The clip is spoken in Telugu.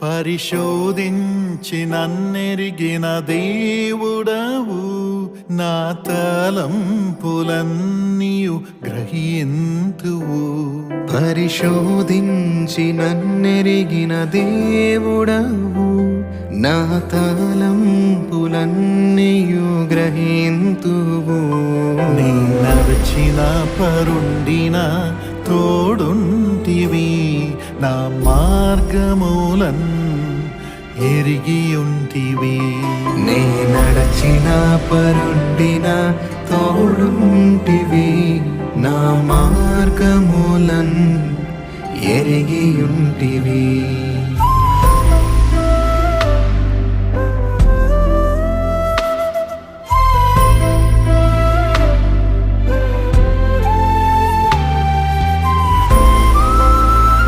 పరిశోధించి నన్నెరిగిన దేవుడవు, నా తలంపులన్నీయు గ్రహింతువు. పరిశోధించి నన్నెరిగిన దేవుడవు, నా తలంపులన్నీయు గ్రహింతువు. నీ నడిచిన పరుండిన తోడుంటివి, నా మార్గములన్ ఎరిగియుంటివి. నే నడచిన పరుండిన తోడుంటివి, నా మార్గములన్ ఎరిగియుంటివి.